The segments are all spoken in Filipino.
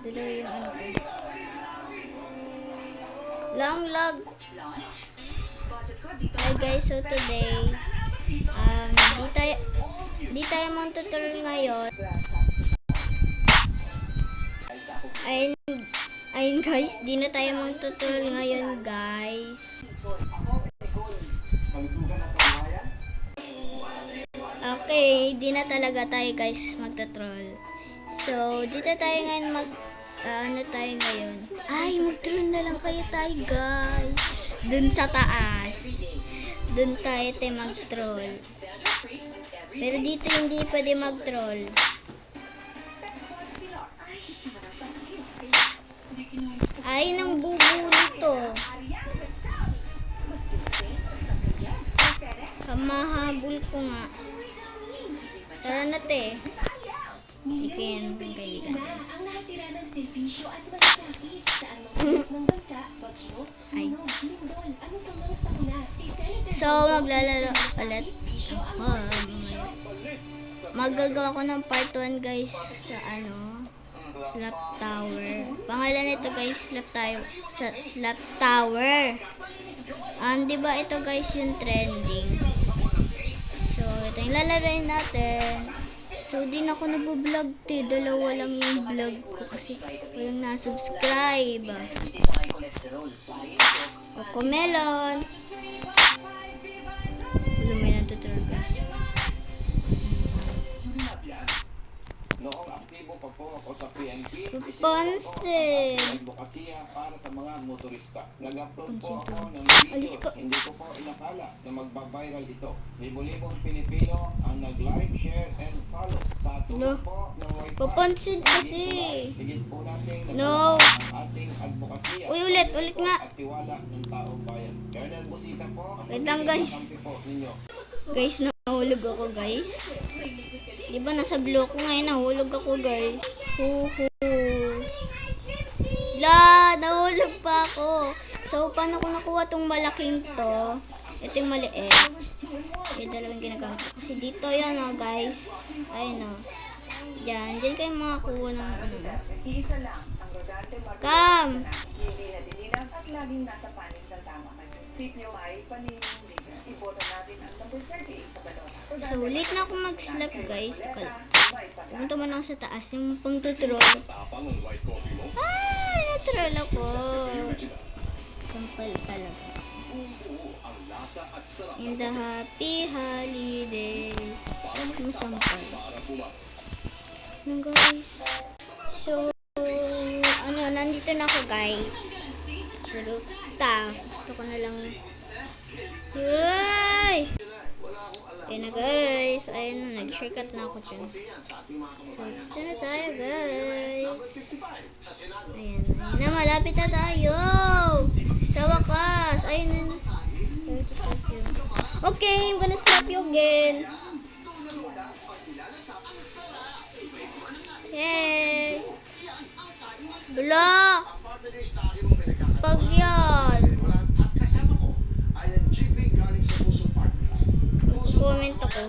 Dalawa yung ano ko. Long log. Hi guys, so today, di tayo mag-tutorial ngayon. Ayun guys, di na tayo mag-tutorial ngayon guys. Okay, di na talaga tayo guys mag-tutorial. So, dito tayo ngayon ano tayo ngayon? Ay, mag-troll na lang kayo tayo guys. Dun sa taas. Dun tayo mag-troll. Pero dito hindi pwede mag-troll. Ay, nang bubulo to. Kamahabol ko nga. Tara na te. Ikin, kaibigan. Ay. So, maglalaro ulit. Magagawa ko ng part 1 guys sa Slap Tower. Pangalan nito guys, Slap Tower. Diba ito guys yung trending. So, ito yung lalaroin natin. So, di na ako nag-vlog te. Dalawa lang yung vlog ko kasi walang na-subscribe. Cocomelon. Wala may natutunan guys. Noong aktibo pa po ako sa PNP, Pansin. advokasya para sa mga motorista. Nag-upload po ako ng Alis video. ko. Hindi ko po inakala na magbabiral ito. Libo-libong Pilipino ang nag-like, share, and follow sa tulong po ng wifi. Papansin kasi. Higit po natin No. ang ating advokasya Uy, ulit nga. at tiwala ng taong bayan. Colonel Busita po. Wait lang, guys. Kampi po ninyo. Guys, nahulog ako guys. Diba nasa block ko ngayon, nahulog ako guys. Nahulog pa ako. So, paano ko nakuha tong malaking to? Ito yung maliit. Yung dalawang ginagamit ko. Kasi dito yan guys. Ayun Diyan kayo makakuha ng Isa lang ang rodante Cam! hindi na dininang at laging nasa panig ng tama. Ang prinsipyo ay paninindigan. Iboto natin ang number 38 sa balota. So, late na ako mag-slap guys. Pumunta man ako sa taas yung pang-tutroll. Ay, na-troll ako. Sampal talaga. In the happy holiday. Masampal. Guys. So, nandito na ako guys. Sa rooftop. Gusto ko na lang. Hey! Ayan na guys. Ayan na. Nag-shortcut na ako dyan. So, dito na tayo guys. Ayan na. Malapit na tayo. Sa wakas. Ayan na. Okay, I'm gonna slap you again. Yay! Bala! Pag yan. Comment ako.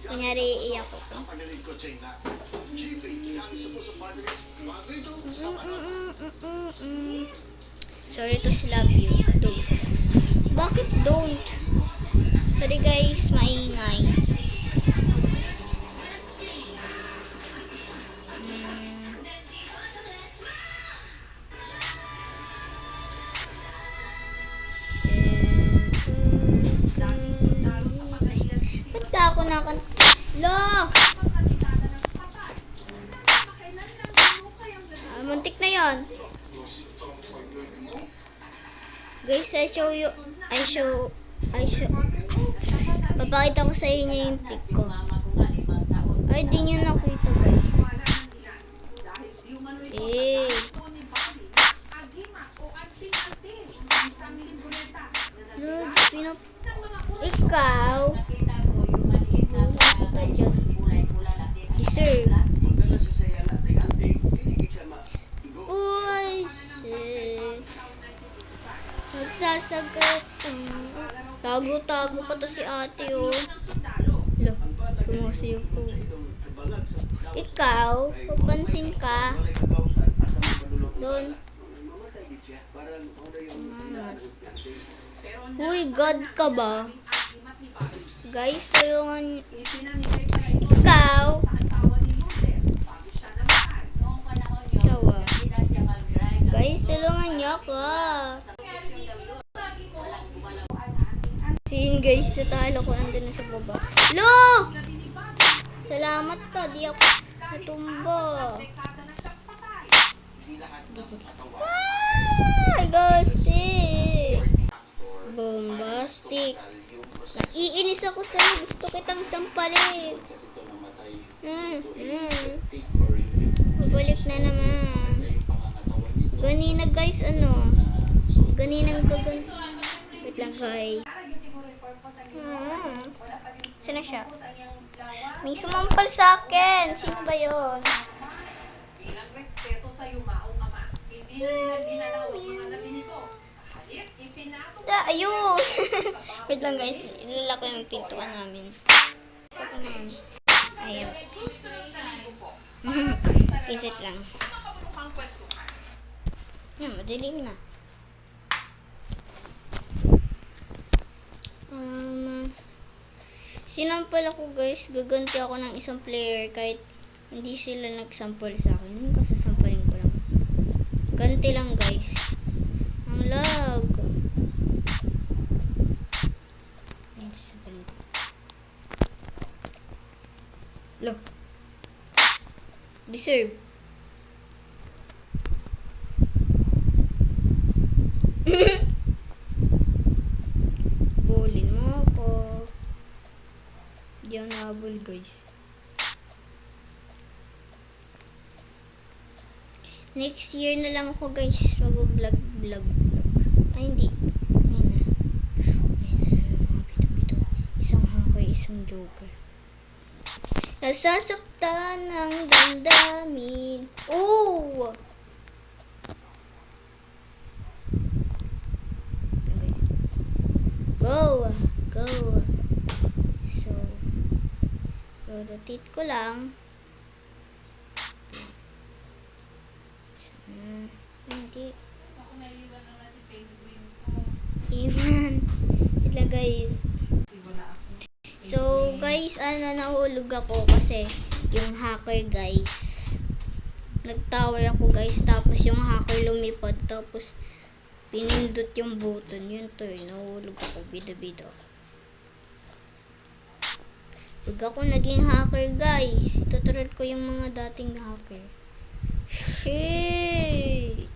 Kunyari iiyak ko. Sorry to slap you. Don't. Bakit don't? Sorry guys, maingay. Ba't ako Lo! Muntik na yon. Guys, I show papakita ko sa inyo yung trick ko. Ay, di nyo nakita guys. Lord, ikaw deserve. Uy, shit. Magsasagot. Tago-tago pa to si ate, oh. Lo, sumusiyo ko. Ikaw, papansin ka. Doon. Uy, God ka ba? Guys, tulungan. Ikaw. Ikaw ah. Guys, tulungan niyo ako. Sin guys, natalo ko nandun na sa baba. Lo! Salamat ka, di ako natumba. Ay, ghostic! Bombastic! Naiinis ako sa'yo. Gusto kitang sampalin. Babalik na naman. Ganina guys, ano? Ganinang gagan. Wait lang guys. Sino siya? May sumampal sa akin. Sino ba yun? Bilang respeto sa yumaong ama, hindi na nila dinalaw ang mga labi nito. Sa halip, ipinatong Ayun! Wait lang guys. Ilalak ko yung pintuan namin. Ito naman. Ayun. Isit lang. makabulukang kwentuhan. Madilim na. Sinampal ako guys. Gaganti ako ng isang player kahit hindi sila nagsampal sa akin. Hindi ko sasampalin ko lang. Ganti lang guys. Ang lag. Ayun, sasampalin ko. Lo. Deserve. Bulin mo ako. Hindi ako nakabul guys. Next year na lang ako guys. Mag-vlog. Ay hindi. Ayun na. Ayun na yung mga bito-bito. Isang hakoy, isang joker. Nasasaktan ng damdamin. Oh! Go! Go! So, rotate ko lang. Hindi. Ako naiwan naman si Penguin ko. Iwan. Ito guys. Kasi wala ako. So, guys, nahulog ako kasi yung hacker, guys. Nag-tower ako, guys. Tapos yung hacker lumipad. Tapos, pinindot yung button. Yun to, nahulog ako. Bida-bida. Pag ako naging hacker, guys, ituturod ko yung mga dating hacker. Shit!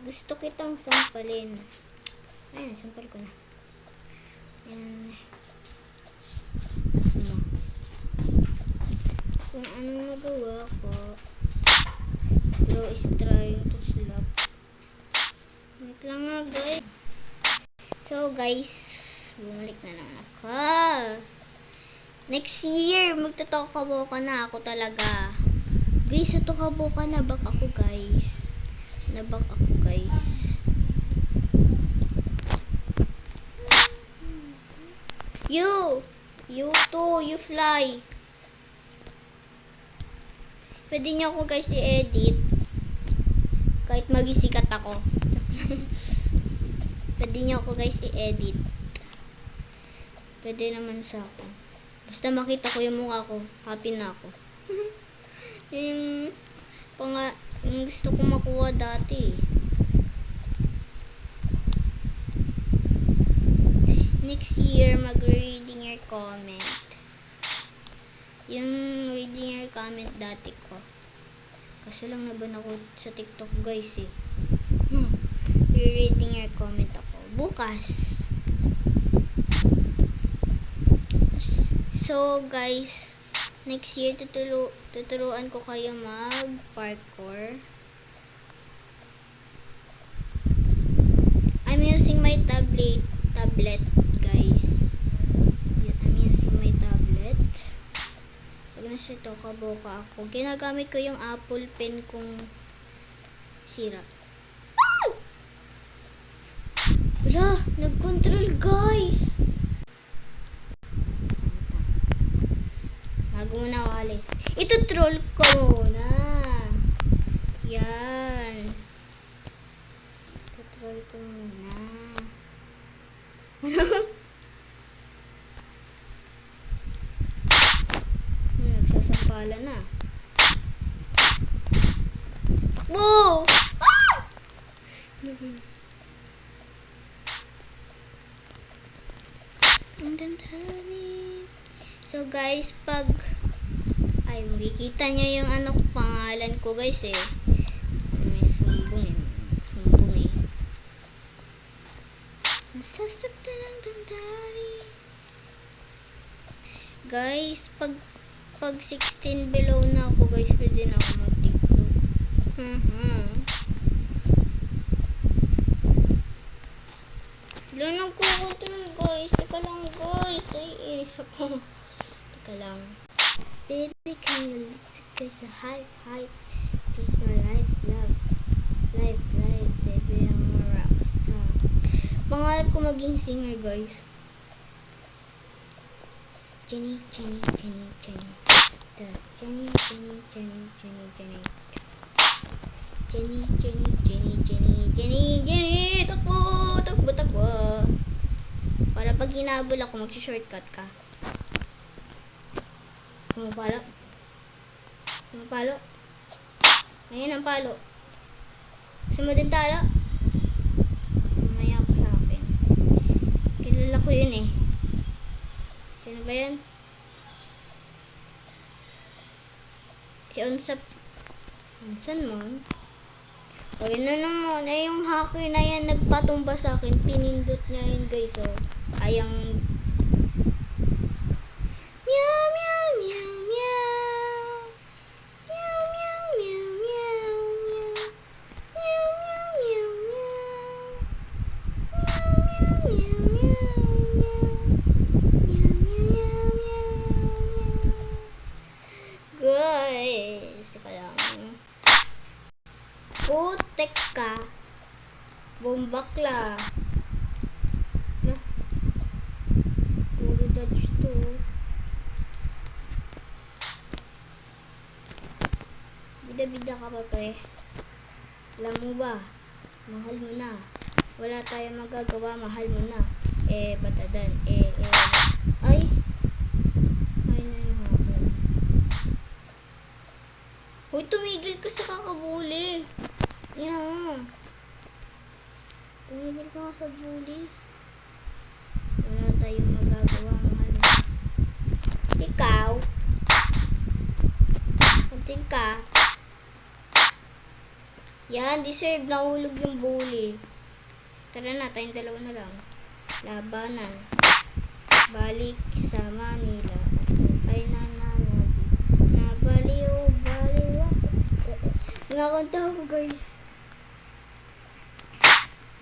Gusto kitang sampalin. Ayun, sampal ko na. Ayan. Kung anong magawa ko, Draw is trying to slap. Wait lang nga guys. So guys, bumalik na naman ako. Next year, magtotokaboka na ako talaga. Guys, totokaboka na back ako guys. Nabak ako guys. You too, you fly. Pwede niyo ako guys i-edit. Kahit magisikat ako. Pwede niyo ako guys i-edit. Pwede naman sa ako. Basta makita ko yung mukha ko, happy na ako. yung gusto ko makuha dati. Next year, mag-reading your comment. Yung reading your comment dati ko. Kasi lang naban ako sa TikTok guys eh. Reading your comment ako. Bukas. So guys, next year tuturuan ko kayo mag-parkour. I'm using my tablet guys. I'm using my tablet. Pag nasa ito, kaboka ako. Ginagamit ko yung Apple Pen kong sira. Wala, nag-control guys. Bago mo na ako alis. Ito troll ko na. Yan. Control ko muna. Nagsasampala na. Takbo! Ah! Ang dandamin. So guys, pag ay makikita nyo yung ano pangalan ko guys eh. May sumbong eh. Sumbong eh. Nasasaktan ang damdamin. Guys, pag 16 below na ako guys, pwede na ako mag-tiktok. Wala nagkukontrol guys. Teka lang guys. Ay, inis ako. Teka lang. Baby, can you listen? Cause a hype. Just my life, love. Life, baby, I'm a rockstar. Pangarap ko maging singer guys. Jenny. Jenny. Takbo. Para pag hinabol ako, mag-shortcut ka. Sumapalo. Ayan ang palo. Gusto mo din talo? Mamaya ka sa akin. Kilala ko yun eh. Sino ba yan? Si Onsap. Saan mo? O yun na naman. Ay yung hacker na yan nagpatumba sa akin. Pinindot niya yun guys. O. Ayang meow. Guys, teka lang. Putek ka. Bombakla. Nah. Puro dodge to. Bida-bida ka pa pre. Alam mo ba? Mahal mo na. Wala tayong magagawa. Mahal mo na. Batadan. Ay. Ay na yung hapon. Hoy, tumigil ka sa kakabuli. Yan o. Tumigil ka sa bully. Wala tayong magagawa. Mahal mo. Ikaw. Kunting ka. Yan, deserve. Nahulog yung bully. Tara na, tayong dalawa na lang. Labanan. Balik sa Manila. Ay nananabi. Nabaliw ako. Mga kanta ko guys.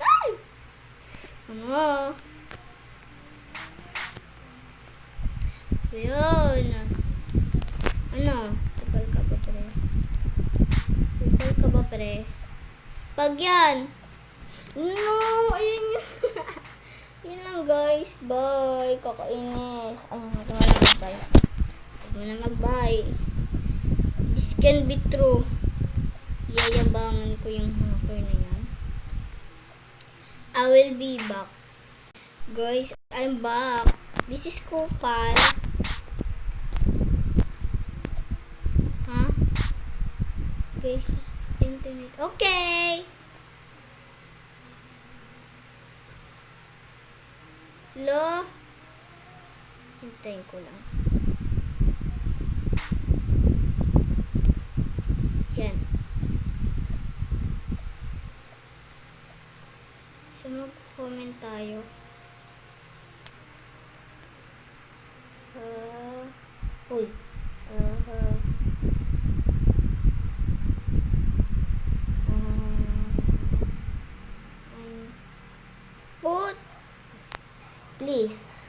Ay! Ano? Yun. Ano? Kupal ka ba pre? Pag yan. No, ayun yun. Yun lang guys. Bye. Kakainis. Ay, huwag mo na mag-bye. Huwag mo na mag-bye. This can be true. Yayabangan ko yung hacker na yan. I will be back. Guys, I'm back. This is Kupal. Huh? Guys, internet. Okay. Lo. Hintayin ko lang. Yan. So, mag-comment tayo. Uy. Please.